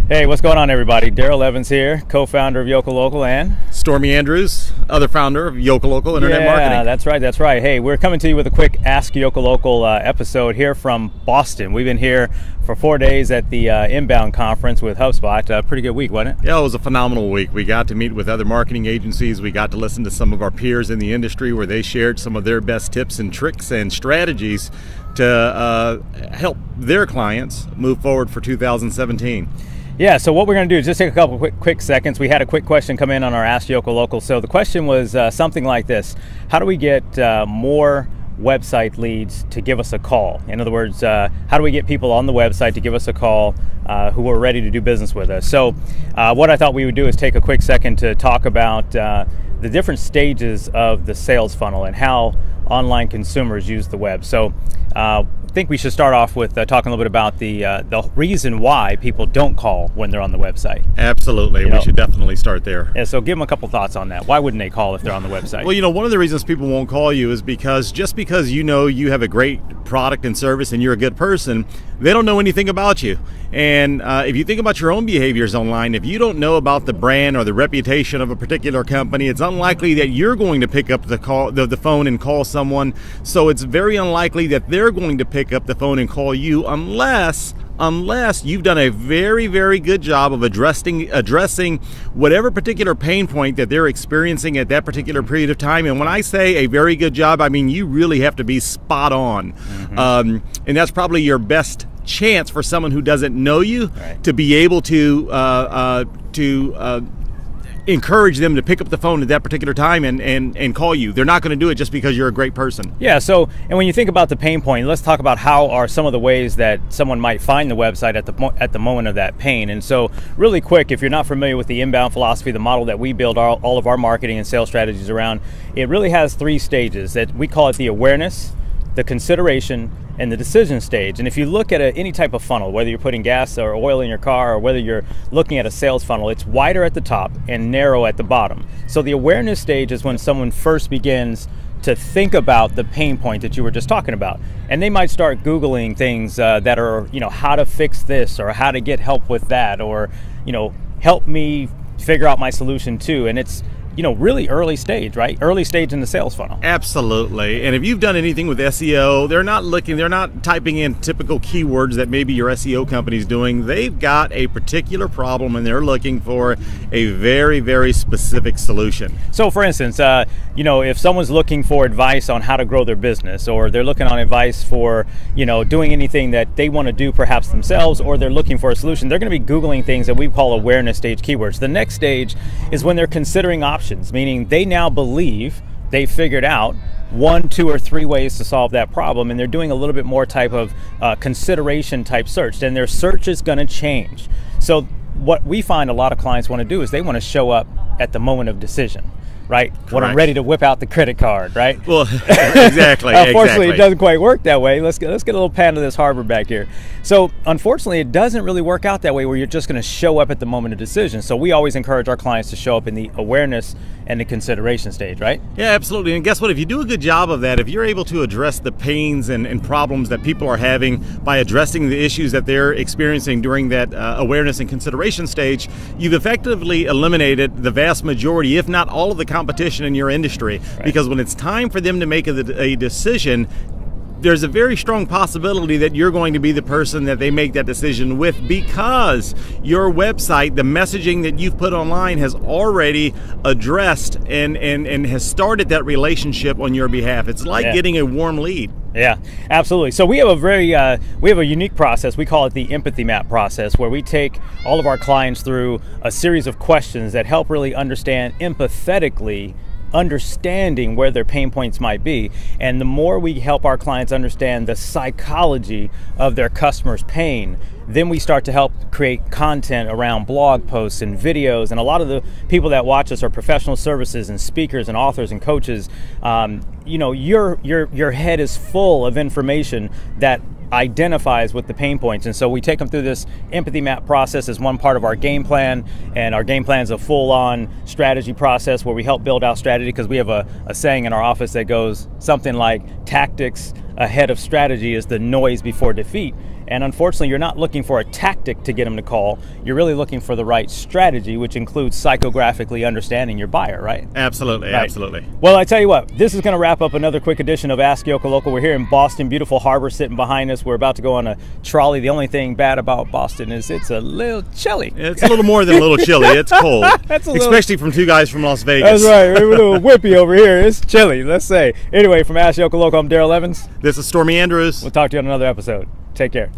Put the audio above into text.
Hey, what's going on, everybody? Daryl Evans here, co-founder of Yokel and Stormy Andrews, other founder of Yokel Internet Marketing. Yeah, that's right. Hey, we're coming to you with a quick Ask Yokel episode here from Boston. We've been here for 4 days at the Inbound conference with HubSpot. Pretty good week, wasn't it? Yeah, it was a phenomenal week. We got to meet with other marketing agencies. We got to listen to some of our peers in the industry where they shared some of their best tips and tricks and strategies to help their clients move forward for 2017. Yeah, so what we're going to do is just take a couple quick seconds. We had a quick question come in on our Ask Yokel. So the question was something like this: how do we get more website leads to give us a call? In other words, how do we get people on the website to give us a call who are ready to do business with us? So what I thought we would do is take a quick second to talk about the different stages of the sales funnel and how online consumers use the web. So I think we should start off with talking a little bit about the reason why people don't call when they're on the website. Absolutely. We should definitely start there. Yeah, so give them a couple thoughts on that. Why wouldn't they call if they're on the website? Well, one of the reasons people won't call you is because just because you know you have a great product and service and you're a good person, they don't know anything about you. And if you think about your own behaviors online, if you don't know about the brand or the reputation of a particular company, it's unlikely that you're going to pick up the phone and call someone. So it's very unlikely that they're going to pick up the phone and call you unless you've done a very, very good job of addressing whatever particular pain point that they're experiencing at that particular period of time. And when I say a very good job, I mean you really have to be spot on. Mm-hmm. And that's probably your best chance for someone who doesn't know you, right, to be able to encourage them to pick up the phone at that particular time and call you. They're not going to do it just because you're a great person. Yeah, so, and when you think about the pain point, let's talk about how are some of the ways that someone might find the website at the moment of that pain. And so really quick, if you're not familiar with the inbound philosophy, the model that we build all of our marketing and sales strategies around, it really has 3 stages that we call it: the awareness, the consideration, and the decision stage. And if you look at any type of funnel, whether you're putting gas or oil in your car or whether you're looking at a sales funnel, it's wider at the top and narrow at the bottom. So the awareness stage is when someone first begins to think about the pain point that you were just talking about. And they might start Googling things that are, how to fix this or how to get help with that, or, help me figure out my solution too. And it's really early stage, right? Early stage in the sales funnel. Absolutely. And if you've done anything with SEO, they're not typing in typical keywords that maybe your SEO company's doing. They've got a particular problem and they're looking for a very, very specific solution. So for instance, if someone's looking for advice on how to grow their business, or they're looking on advice for, doing anything that they want to do perhaps themselves, or they're looking for a solution, they're going to be Googling things that we call awareness stage keywords. The next stage is when they're considering options, meaning they now believe they figured out 1, 2, or 3 ways to solve that problem, and they're doing a little bit more type of consideration type search. Then their search is going to change. So what we find a lot of clients want to do is they want to show up at the moment of decision, right? Correct. When I'm ready to whip out the credit card, right? Well, exactly. Unfortunately, it doesn't quite work that way. Let's get a little pan of this harbor back here. So unfortunately, it doesn't really work out that way where you're just going to show up at the moment of decision. So we always encourage our clients to show up in the awareness and the consideration stage, right? Yeah, absolutely. And guess what? If you do a good job of that, if you're able to address the pains and problems that people are having by addressing the issues that they're experiencing during that awareness and consideration stage, you've effectively eliminated the vast majority, if not all of the competition in your industry. Right. Because when it's time for them to make a decision, there's a very strong possibility that you're going to be the person that they make that decision with, because your website, the messaging that you've put online, has already addressed and has started that relationship on your behalf. It's like getting a warm lead. Yeah, absolutely. So we have a unique process. We call it the empathy map process, where we take all of our clients through a series of questions that help really understand empathetically understanding where their pain points might be. And the more we help our clients understand the psychology of their customers' pain, then we start to help create content around blog posts and videos. And a lot of the people that watch us are professional services and speakers and authors and coaches. Your head is full of information that identifies with the pain points. And so we take them through this empathy map process as one part of our game plan. And our game plan is a full-on strategy process where we help build out strategy, because we have a saying in our office that goes something like, tactics ahead of strategy is the noise before defeat. And unfortunately, you're not looking for a tactic to get them to call. You're really looking for the right strategy, which includes psychographically understanding your buyer, right? Absolutely, right. Absolutely. Well, I tell you what, this is going to wrap up another quick edition of Ask Yokel Local. We're here in Boston, beautiful harbor sitting behind us. We're about to go on a trolley. The only thing bad about Boston is it's a little chilly. It's a little more than a little chilly. It's cold, especially from two guys from Las Vegas. That's right. We're a little whippy over here. It's chilly, let's say. Anyway, from Ask Yokel Local, I'm Daryl Evans. This is Stormy Andrews. We'll talk to you on another episode. Take care.